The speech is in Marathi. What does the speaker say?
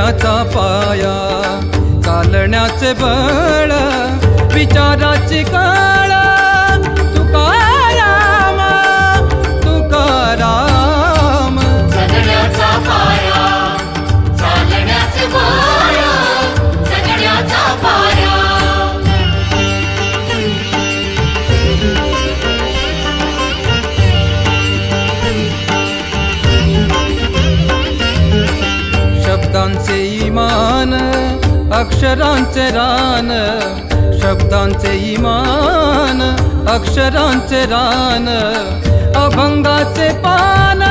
चालण्याचा पाया, चालण्याचे बळ, विचाराची काळ, तुकाराम तुकाराम. जगण्याचा पाया, चालण्याचे बळ, जगण्याचा पाया. शब्दांचे इमान, अक्षरांचे रान, शब्दांचे इमान, अक्षरांचे रान, अभंगाचे पान.